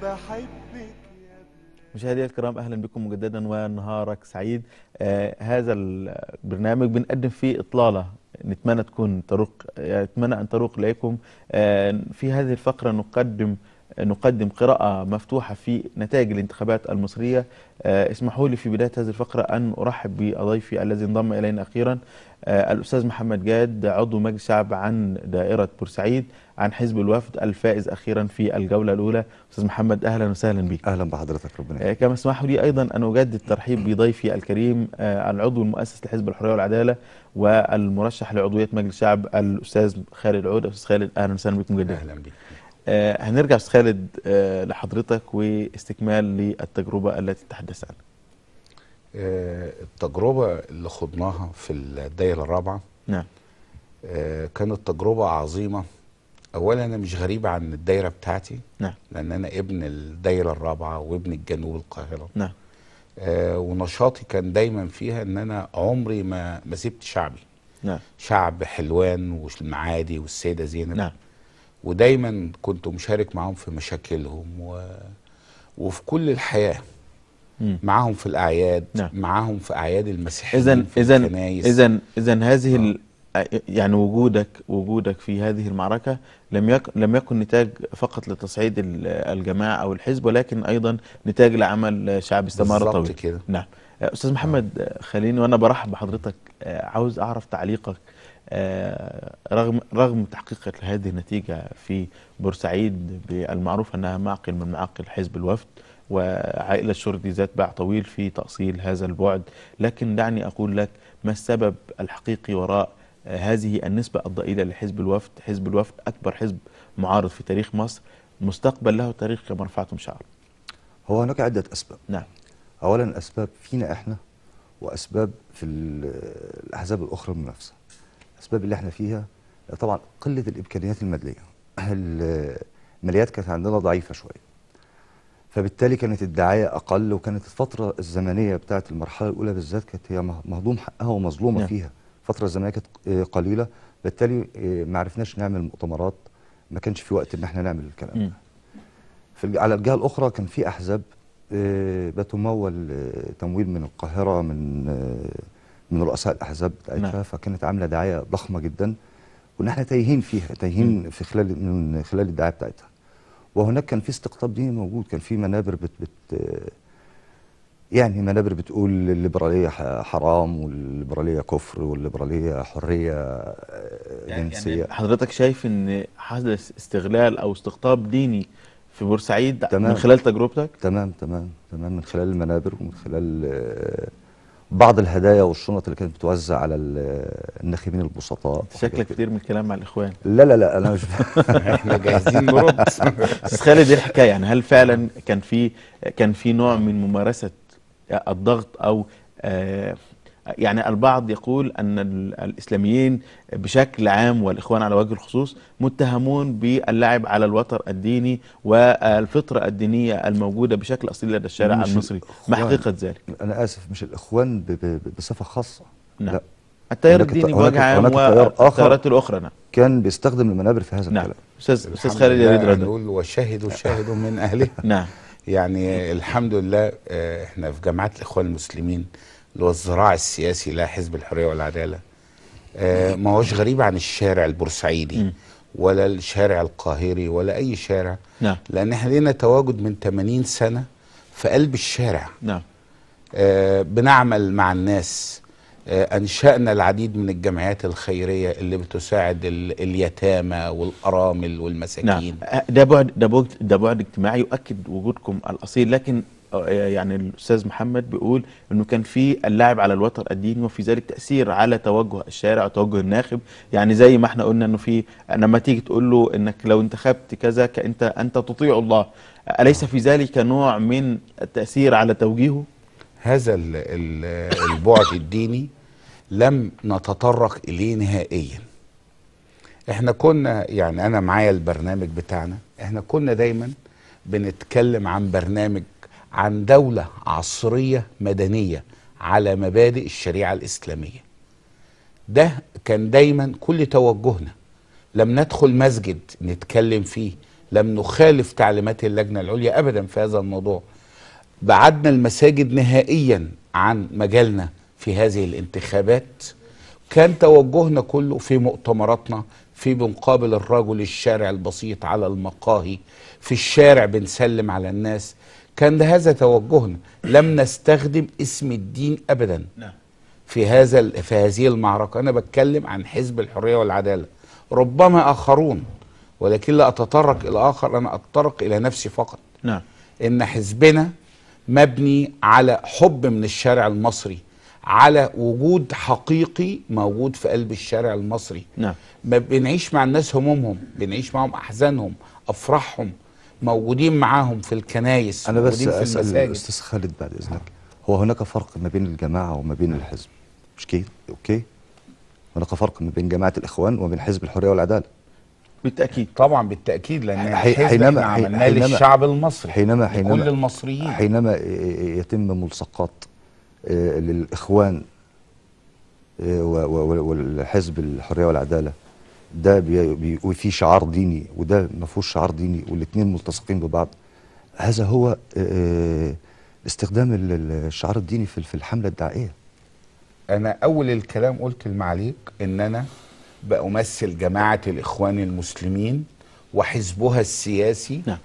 بحبك. مشاهدينا الكرام، اهلا بكم مجددا ونهارك سعيد. هذا البرنامج بنقدم فيه اطلاله نتمنى ان تروق اليكم. في هذه الفقره نقدم قراءه مفتوحه في نتائج الانتخابات المصريه. اسمحوا لي في بدايه هذه الفقره ان ارحب بضيفي الذي انضم الينا اخيرا، الاستاذ محمد جاد، عضو مجلس الشعب عن دائره بورسعيد عن حزب الوفد الفائز اخيرا في الجوله الاولى. استاذ محمد، اهلا وسهلا بك. اهلا بحضرتك، ربنا يخليك. كما اسمحوا لي ايضا ان اجدد الترحيب بضيفي الكريم، العضو المؤسس لحزب الحريه والعداله والمرشح لعضويه مجلس الشعب الاستاذ خالد عود. استاذ خالد، اهلا وسهلا بكم جدا. اهلا بك. هنرجع استاذ خالد لحضرتك واستكمال للتجربه التي تحدث عنها. التجربه اللي خضناها في الدائره الرابعه نعم كانت تجربه عظيمه. اولا انا مش غريب عن الدايره بتاعتي، نعم، لان انا ابن الدايره الرابعه وابن الجنوب القاهره. نعم. ونشاطي كان دايما فيها ان انا عمري ما سبت شعبي. نعم، شعب حلوان والمعادي والسيده زينب. نعم. ودايما كنت مشارك معاهم في مشاكلهم وفي كل الحياه. معاهم في الاعياد. نعم. معاهم في اعياد المسيحيين في الكنايس. اذا هذه يعني وجودك في هذه المعركه لم يكن نتاج فقط لتصعيد الجماعه او الحزب، ولكن ايضا نتاج لعمل شعبي استمر طويل. بالظبط كده. نعم. استاذ محمد، خليني وانا برحب بحضرتك عاوز اعرف تعليقك رغم تحقيقك لهذه النتيجه في بورسعيد، بالمعروف انها معقل من معاقل حزب الوفد، وعائلة شردي ذات باع طويل في تأصيل هذا البعد، لكن دعني أقول لك ما السبب الحقيقي وراء هذه النسبة الضئيلة لحزب الوفد؟ حزب الوفد أكبر حزب معارض في تاريخ مصر، مستقبل له تاريخ كما رفعتم شعار. هو هناك عدة أسباب. نعم. أولا أسباب فينا إحنا، وأسباب في الأحزاب الأخرى المنافسة. الأسباب اللي إحنا فيها طبعا قلة الإمكانيات المادية. الماليات كانت عندنا ضعيفة شوية، فبالتالي كانت الدعاية أقل، وكانت الفترة الزمنية بتاعت المرحلة الأولى بالذات كانت هي مهضوم حقها ومظلومة. نعم. فيها الفترة الزمنية كانت قليلة، بالتالي ما عرفناش نعمل مؤتمرات، ما كانش في وقت إن احنا نعمل الكلام ده. على الجهة الأخرى كان في أحزاب بتمول تمويل من القاهرة من رؤساء الأحزاب بتاعتها. نعم. فكانت عاملة دعاية ضخمة جدا، وإن احنا تايهين فيها، تايهين من خلال الدعاية بتاعتها. وهناك كان في استقطاب ديني موجود، كان في منابر يعني منابر بتقول الليبرالية حرام، والليبرالية كفر، والليبرالية حرية جنسية. يعني حضرتك شايف ان حدث استغلال او استقطاب ديني في بورسعيد تمام. من خلال تجربتك؟ تمام من خلال المنابر، ومن خلال بعض الهدايا والشنط اللي كانت بتوزع على الناخبين البسطاء. شكلك كتير من الكلام مع الاخوان. لا انا مش احنا جاهزين نرد. استاذ خالد، ايه الحكايه؟ يعني هل فعلا كان في نوع من ممارسه الضغط، او يعني البعض يقول ان الاسلاميين بشكل عام والاخوان على وجه الخصوص متهمون باللعب على الوتر الديني والفطره الدينيه الموجوده بشكل اصيل لدى الشارع المصري، ما حقيقه ذلك؟ انا اسف، مش الاخوان بصفه خاصه. نعم. لا، التيار الديني بوجه عام والتيارات الاخرى. نعم. كان بيستخدم المنابر في هذا الكلام. استاذ خالد يريد رد. نقول وشاهدوا شاهدوا من اهلها. نعم. يعني الحمد لله احنا في جماعه الاخوان المسلمين اللي هو الذراع السياسي لا حزب الحريه والعداله، ما هوش غريب عن الشارع البورسعيدي ولا الشارع القاهري ولا اي شارع. نعم. لان احنا لنا تواجد من 80 سنه في قلب الشارع. نعم. بنعمل مع الناس. أنشأنا العديد من الجمعيات الخيرية اللي بتساعد اليتامى والأرامل والمساكين. نعم. ده بعد اجتماعي يؤكد وجودكم الأصيل، لكن يعني الأستاذ محمد بيقول إنه كان في اللعب على الوتر الديني، وفي ذلك تأثير على توجه الشارع وتوجه الناخب. يعني زي ما احنا قلنا إنه في لما تيجي تقول له إنك لو انتخبت كذا أنت تطيع الله، أليس في ذلك نوع من التأثير على توجيهه؟ هذا البعد الديني لم نتطرق إليه نهائيا. احنا كنا، يعني أنا معايا البرنامج بتاعنا، احنا كنا دايما بنتكلم عن برنامج عن دولة عصرية مدنية على مبادئ الشريعة الإسلامية. ده كان دايما كل توجهنا. لم ندخل مسجد نتكلم فيه لم نخالف تعليمات اللجنة العليا أبدا في هذا الموضوع. بعدنا المساجد نهائيا عن مجالنا في هذه الانتخابات. كان توجهنا كله في مؤتمراتنا، في بنقابل الرجل الشارع البسيط على المقاهي، في الشارع بنسلم على الناس، كان ده هذا توجهنا. لم نستخدم اسم الدين أبدا في هذه المعركة. أنا بتكلم عن حزب الحرية والعدالة، ربما آخرون، ولكن لا أتطرق إلى آخر، أنا أتطرق إلى نفسي فقط. نعم. إن حزبنا مبني على حب من الشارع المصري، على وجود حقيقي موجود في قلب الشارع المصري. نعم. ما بنعيش مع الناس همومهم، بنعيش معهم أحزانهم، أفراحهم، موجودين معاهم في الكنايس، أنا بس موجودين في أسأل المساجد. أستاذ خالد بعد إذنك، هو هناك فرق ما بين الجماعة وما بين الحزب، مش كده؟ أوكي؟ هناك فرق ما بين جماعة الإخوان وبين حزب الحرية والعدالة. بالتأكيد. طبعا بالتأكيد، لأن الحزب حينما احنا عملناه للشعب المصري، لكل المصريين. حينما يتم ملصقات للإخوان والحزب الحرية والعدالة، ده وفي شعار ديني وده ما فيهوش شعار ديني والاثنين ملتصقين ببعض، هذا هو استخدام الشعار الديني في الحملة الدعائية. أنا أول الكلام قلت المعليق إن أنا بأمثل جماعة الإخوان المسلمين وحزبها السياسي. نعم.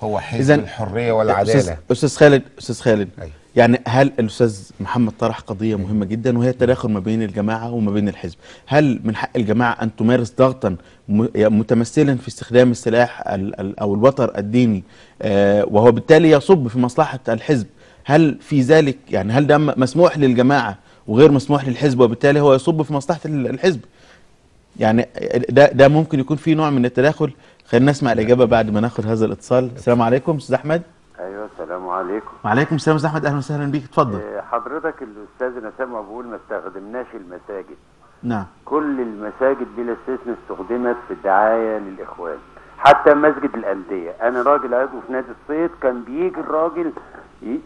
هو حزب الحرية والعدالة. أستاذ خالد أيوه. يعني هل الأستاذ محمد طرح قضية مهمة جدا وهي التداخل ما بين الجماعة وما بين الحزب؟ هل من حق الجماعة أن تمارس ضغطا متمثلا في استخدام السلاح أو الوتر الديني وهو بالتالي يصب في مصلحة الحزب؟ هل في ذلك يعني هل ده مسموح للجماعة وغير مسموح للحزب وبالتالي هو يصب في مصلحة الحزب؟ يعني ده ممكن يكون في نوع من التداخل. خلينا نسمع الإجابة بعد ما ناخد هذا الاتصال. السلام عليكم أستاذ أحمد. ايوه السلام عليكم. وعليكم السلام استاذ احمد، اهلا وسهلا بيك، اتفضل. حضرتك الاستاذ انا سامع بقول ما استخدمناش المساجد. نعم. كل المساجد بلا استثناء استخدمت في الدعايه للاخوان، حتى مسجد الانديه. انا راجل عضو في نادي الصيد، كان بيجي الراجل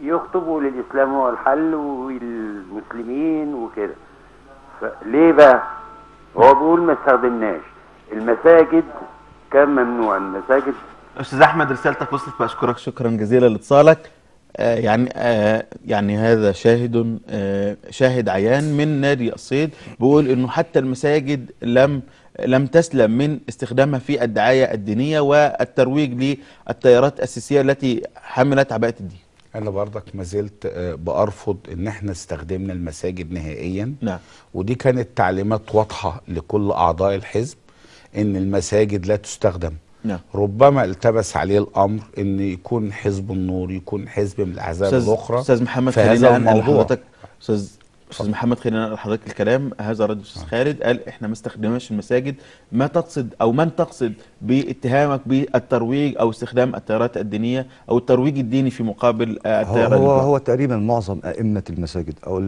يخطبوا للاسلام هو الحل والمسلمين وكده. فليه بقى هو بيقول ما استخدمناش المساجد؟ كان ممنوع المساجد. استاذ احمد رسالتك وصلت، بشكرك شكرا جزيلا لاتصالك. يعني هذا شاهد عيان من نادي الصيد بيقول انه حتى المساجد لم تسلم من استخدامها في الدعايه الدينيه والترويج للتيارات السياسيه التي حملت عباءه الدين. انا برضك ما زلت بارفض ان احنا استخدمنا المساجد نهائيا. نعم. ودي كانت تعليمات واضحه لكل اعضاء الحزب ان المساجد لا تستخدم. نعم. ربما التبس عليه الامر ان يكون حزب النور، يكون حزب من الاحزاب الاخرى. استاذ محمد في هذا الموضوع. استاذ محمد خلينا نقل لحضرتك الكلام. هذا رد استاذ خالد، قال احنا ما استخدمناش المساجد. ما تقصد او من تقصد باتهامك بالترويج او استخدام التيارات الدينيه او الترويج الديني في مقابل التيار هو تقريبا معظم ائمه المساجد او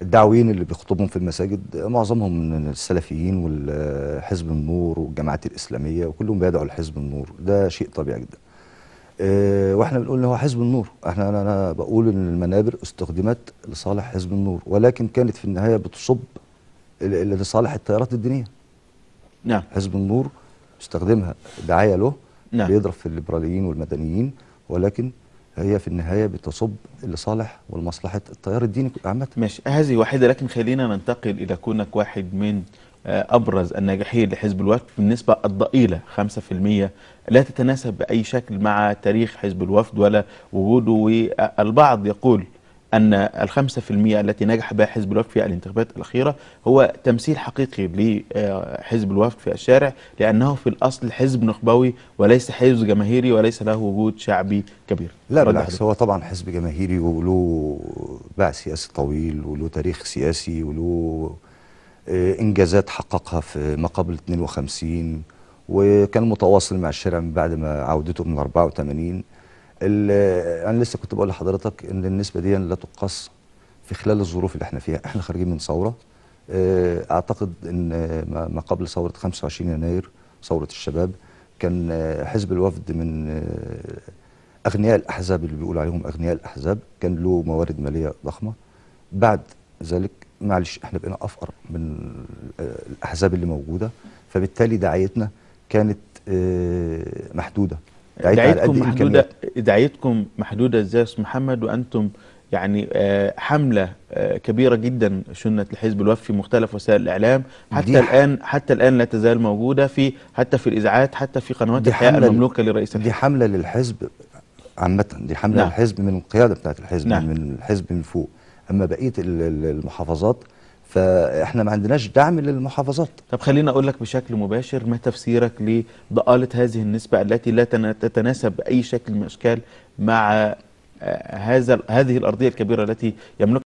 الدعويين اللي بيخطبهم في المساجد معظمهم من السلفيين والحزب النور والجماعات الاسلاميه، وكلهم بيدعوا لحزب النور. ده شيء طبيعي جدا. واحنا بنقول ان هو حزب النور. انا بقول ان المنابر استخدمت لصالح حزب النور، ولكن كانت في النهايه بتصب لصالح التيارات الدينيه. نعم. حزب النور استخدمها دعايه له. نعم. بيضرب في الليبراليين والمدنيين، ولكن هي في النهايه بتصب لصالح ولمصلحه التيار الديني عامه. ماشي، هذه واحده، لكن خلينا ننتقل الى كونك واحد من ابرز الناجحين لحزب الوفد بالنسبه الضئيله 5%، لا تتناسب باي شكل مع تاريخ حزب الوفد ولا وجوده. والبعض يقول ان ال5% التي نجح بها حزب الوفد في الانتخابات الاخيره هو تمثيل حقيقي لحزب الوفد في الشارع، لانه في الاصل حزب نخبوي وليس حزب جماهيري وليس له وجود شعبي كبير. لا بالعكس، هو طبعا حزب جماهيري وله باع سياسي طويل وله تاريخ سياسي وله انجازات حققها في ما قبل 52، وكان متواصل مع الشارع من بعد ما عودته من 84. انا لسه كنت بقول لحضرتك ان النسبه دي لا تقاس في خلال الظروف اللي احنا فيها. احنا خارجين من ثوره، اعتقد ان ما قبل ثوره 25 يناير ثوره الشباب كان حزب الوفد من اغنياء الاحزاب اللي بيقولوا عليهم اغنياء الاحزاب، كان له موارد ماليه ضخمه. بعد ذلك معلش احنا بقينا افقر من الاحزاب اللي موجوده، فبالتالي دعايتنا كانت محدوده. دعايتكم محدوده ازاي يا استاذ محمد، وانتم يعني حمله كبيره جدا شنت لحزب الوفد في مختلف وسائل الاعلام حتى الان لا تزال موجوده حتى في الاذاعات، حتى في قنوات الحياه المملوكه لرئيس الحزب. دي حمله للحزب عامه، دي حمله نعم. للحزب من القياده بتاعت الحزب، نعم. من الحزب من فوق. اما بقيه المحافظات فاحنا ما عندناش دعم للمحافظات. طب خليني اقول لك بشكل مباشر، ما تفسيرك لضآلة هذه النسبة التي لا تتناسب بأي شكل من الاشكال مع هذه الأرضية الكبيرة التي يملكها